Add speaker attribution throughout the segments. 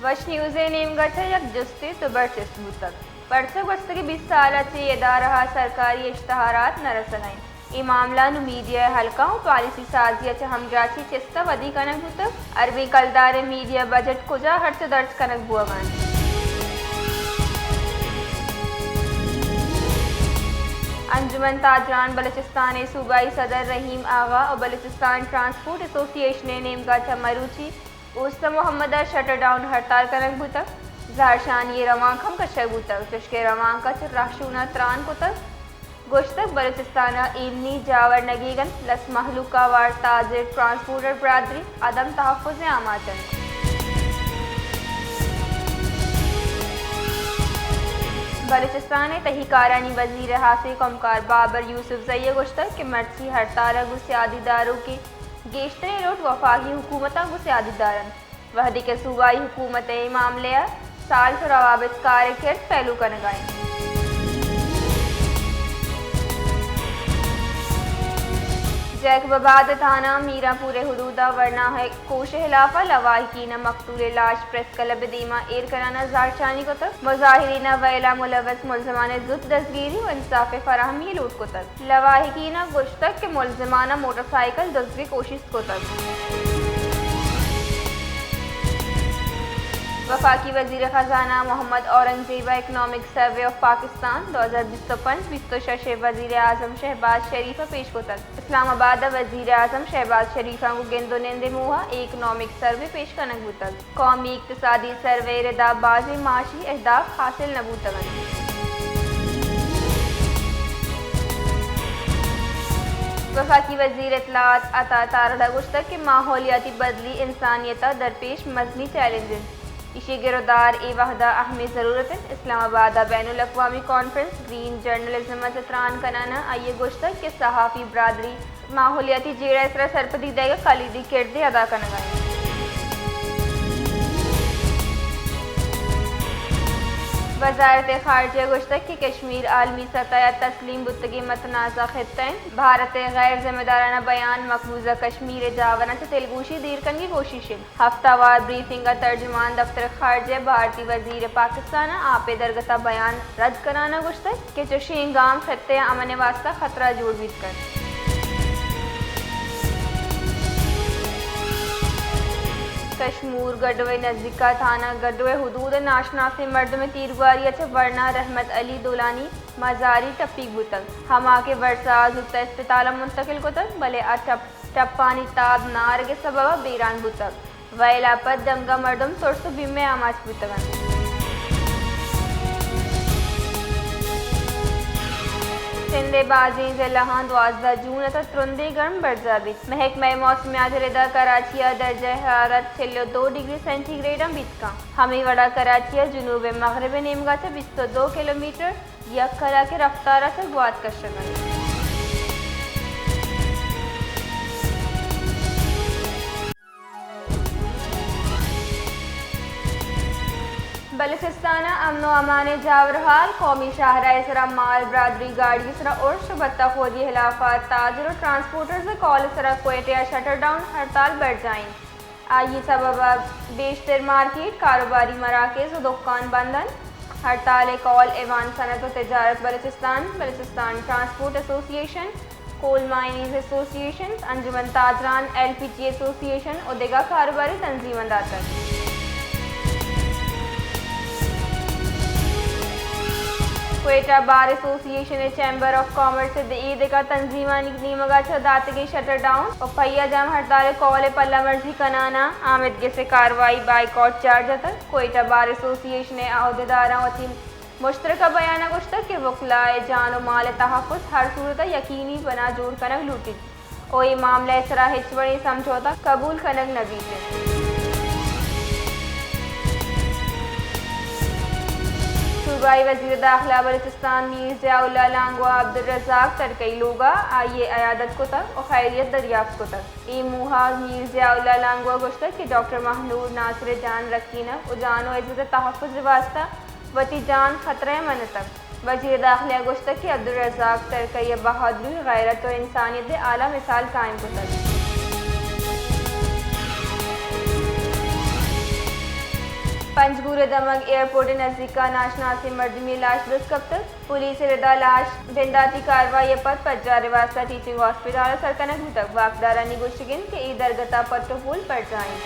Speaker 1: वश न्यूज़ नेमगढ़ यक जुस्ती तो बर्चिस्त बुतक परसक वस्तगी 20 साल से यदा रहा सरकारी इश्तहारात न रसनाई ई मामला नु मीडिया हल्का पॉलिसी साजिया च हमजाची चिस्ता वदी कनक बुतक अरबी कलदार मीडिया बजट कुजा हर्च दर्ज कनक बुआगान अंजुमन ताजरान बलूचिस्तान सूबाई सदर रहीम आगा और बलूचिस्तान ट्रांसपोर्ट एसोसिएशन नेमगढ़ मरूची उस्त मोहम्मद शटर डाउन हड़ताल कनक बुतक जहरशान ये रवाखम कशक बुतक चुश्के रवांका राशूना त्रान कुतक गोश्तक बलूचिस्तान इमनी जावर नगीगन लस महलूका वार ताजिर ट्रांसपोर्टर बरादरी अदम तहफ़्फ़ुज़ आमाचन बलूचिस्तान तहकारानी वजीर हासिल कमकार बाबर यूसुफ जय गोश्तक के मर्सी हड़ताल गुस्यादीदारों के गेश्तरे रोट वफाकी हुकूमत गुस्यादीदारन वहदी के सूबाई हुकूमत मामले साल से रवाबित कार्य पहलू कनगाएँ जैकबाबाद थाना मीरापुरे हुदूदा वरना है कोश हिलाफा लवाहिकीना मकतूल लाश प्रेस क्लब दीमा एर कराना जारचानी को तक मुजाहिरीना वैला मुलवस मुलजमान जुद दस्तगीरी व इंसाफ फराहमी लूट को तक लवाहिकीना गुश्तक के मुलजमाना मोटरसाइकिल दस्तगी कोशिश को तक वफाकी वजीर ख़जाना Mohammad Aurangzeb economic survey of Pakistan 2025-26 वजीर आज़म शहबाज शरीफ पेश को तक इस्लामाबाद वजीर आज़म शहबाज शरीफा को गेंदो नेंदे मुहा इकनॉमिक सर्वे पेश कनक बुतक कौमी इक्तसादी सर्वे रदा बाज़ माशी अहदाफ हासिल नबूतगन वफाकी वजीर इत्तलात अता तारड़ा गुश्तक के माहौलियाती बदली इंसानियत दरपेश मजनी चैलेंजेस इशी गिरदार ए वहदा अहम ज़रूरत इस्लामाबाद बैनुल अक़वामी कॉन्फ्रेंस ग्रीन जर्नलिज्म त्रान कनाना आइए गोश्तक के सहाफ़ी बरादरी माहौलियाती जेड़ा इसरा सरपदी देगा कलीदी किरदे अदा करना वज़ारत ख़ारिजा गुश्तक की कश्मीर आलमी सतह तस्लीम बुतगी मतनाज़ा ख़ित्तैन भारत गैर ज़िम्मेदाराना बयान मकबूजा कश्मीर जावना से तेलगूशी दीर करने की कोशिशें हफ्तावार ब्रीफिंग का तर्जुमान दफ्तर ख़ारिजा भारतीय वजीर पाकिस्तान आपे दरगता बयान रद्द कराना गुश्तक के चुशीगाम ख़ित्ते अमन वास्ता ख़तरा जोड़ बीत कर कश्मीर गढ़वे नज़दीका थाना गढ़वे हुदूद नाशनासी मर्द में तीरगारी अच्छा वरना रहमत अली दोलानी मजारी टप्पी बुतक हमा के वर्षाज अस्पताल मुंतकिल को तक भले टप्पानी ताब नार के सबब बेरान बुतक वैला पर दंगा मर्दम सोरसो बिम्मे आमाज बुतगन सिंधे बाजी ज़िलाहां 12 जून तक त्रुंदे गर्म बरजाबी महकमा मौसमियात रिदा कराचिया दर्जा हरारत 2 डिग्री सेंटीग्रेड बीतका हमी वड़ा कराचिया जुनूब मगरब नेमगा से 22 किलोमीटर यक कला के रफ्तार से गुआत कर शगन बलूचिस्तान अमन अमान जावरहाल कौमी शाहरा इसरा माल बरदरी गाड़ी इसरा और शुबत्ता खोजी हिलाफात ताजर और ट्रांसपोर्टर से कॉल इसरा कोयटिया शटर डाउन हड़ताल बढ़ जाएं आइए सबब बेशतर मार्केट कारोबारी मराकज़ और दुकान बंदन हड़ताल कॉल एवान सनत और तजारत Balochistan transport association coal mining association अंजुमन ताजरान LPG एसोसिएशन और दिगा कारोबारी तंजीमन दातर Quetta bar association chamber of commerce ईद का तंजीमा नीमगा दातगी शटर डाउन और पहिया जाम हड़ताल कौल पल्ला मर्जी कनाना आमिदगी से कार्रवाई बाइकआउट चार्ज तक क्वेटा बार एसोसिएशन अहदेदारा वती मुश्तरका बयाना गुश्तक के वकलाए जान और माल तहफ़्फ़ुज़ हर सूरत यकीनी बना जोड़ कनक लूटी कोई मामला इसरा हिचवड़ी समझौता कबूल कनक नबी से सूबाई वज़ीर दाखिला बलूचिस्तान मीर ज़ियाउल्लाह लांगवा अब्दुल रज़ाक तरकई लोगा आइए अयादत को तक और खैरियत दरियाफ्त को तक ई मुहा मीर ज़ियाउल्लाह लांगवा गुश्तक कि डॉक्टर महनूर नासिर जान रखीना उजानो इज़्ज़त तहफ़्फ़ुज़ वास्ता वती जान ख़तरे मन तक वज़ीर दाखिला गुश्तक कि अब्दुल रज़ाक तरकई बहादुरी गैरत और इंसानियत आला मिसाल कायम को तक सूर्य दमक एयरपोर्ट नजदीक का नाशनासी मर्द में लाश दस्तकब्तर पुलिस रिदा लाश भिंदाती कार्रवाई पर पज्जा रिवास्ता टीचिंग हॉस्पिटल सरकनक तक वाकदारा निगोशिगिन के ई दरगता पट्टोफूल पड़ जाएं।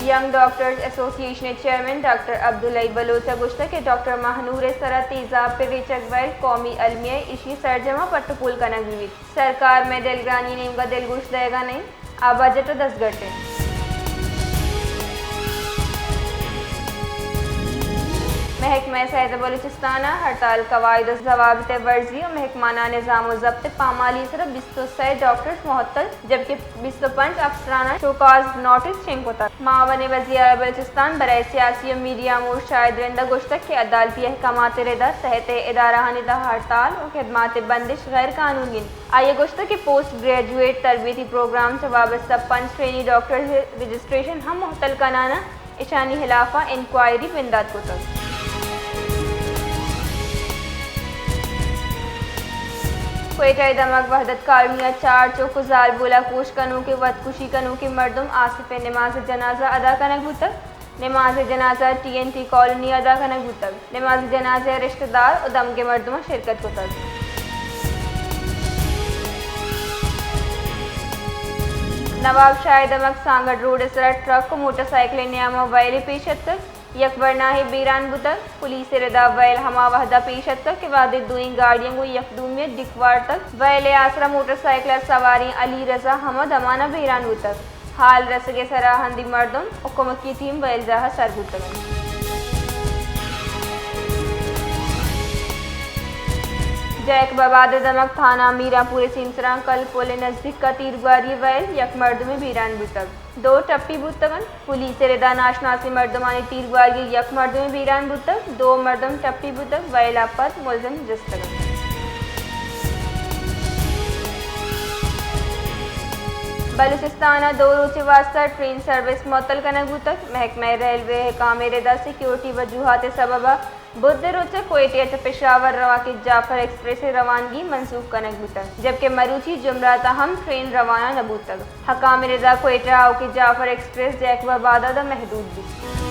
Speaker 1: Young doctors association chairman doctor अब्दुल्लाई बलोचा गुश्ता के डॉक्टर महानूर सरा तेजाब पे रेचक वैल कौमी अलमिया इशी सरजमा पट्टोफूल कनक विविध सरकार में दिलग्रानी नेम का दिलगुश देगा नहीं आ बजट 10 घंटे महकमा सेहत बलूचिस्ताना हड़ताल कवायद ज़वाबित वर्जी और महकमाना निज़ाम ज़ब्त पामाली सिर्फ 26 डॉक्टर्स मुअत्तल जबकि 25 अफसराना शोकाज नोटिस शेंकोता मावन वज़ीर बलूचिस्तान बराए सियासी और मीडिया मोर शायद रिंदा गुश्तक के अदालती अहकामात रिदा सेहत इदारा निदा हड़ताल और खिदमात बंदिश गैर कानूनी आइए गुश्तक के पोस्ट ग्रेजुएट तरबियती प्रोग्राम से वाबस्ता 5 ट्रेनी डॉक्टर रजिस्ट्रेशन हम मुअत्तल कनाना इशानी खिलाफा इंक्वायरी बिंदात को तक क्वेटा दमक वहदत कालमिया 4 चौक जार बोला कोश कनू के वदकुशी कनू के मर्दम आसिफ नमाज जनाजा अदा कनक बुतक नमाज जनाजा TNT कॉलोनी अदा कनक बुतक नमाज जनाजा रिश्तेदार और दम के मर्दम शिरकत को तक नवाब शाह दमक सांगड़ रोड इसरा ट्रक को मोटरसाइकिल न्यामा वैल पेशत तक यकबरना है बीरान बुतक पुलिस रदा वैल हमा वहदा पेशत तक के बाद दुई गाड़ियों को यकदूमियत डिकवार तक वैल आसरा मोटरसाइकिल सवारी अली रजा हमद अमाना बीरान बुतक हाल रसगे सराहंदी मर्दम हुकूमत की टीम वैल जहा सर बुतक जैक बबाद दमक थाना मीरापुर सिंसरा कल पोले नजदीक का तीरगारी वैल यक मर्द में बीरान बुतक 2 टप्पी बुतगन पुलिस रिदा नाशनासी मर्दमानी तीरगारी यक मर्द में बीरान बुतक 2 मर्दम टप्पी बुतक वैल आफत मुलजम जस्तगन बलूचिस्ताना 2 रोज़े वास्ता ट्रेन सर्विस मुअत्तल कनक बुतक महकमा रेलवे काम रिदा सिक्योरिटी वजूहात सबबा बुध रोचा कोयटिया से पेशावर रवा के जाफर एक्सप्रेस रवानगी मनसूख कनक बुतक जबकि मरूची जुमरा तहम ट्रेन रवाना नबूतक हकाम रिदा कोयटा के जाफर एक्सप्रेस जैकबाबादा महदूद भी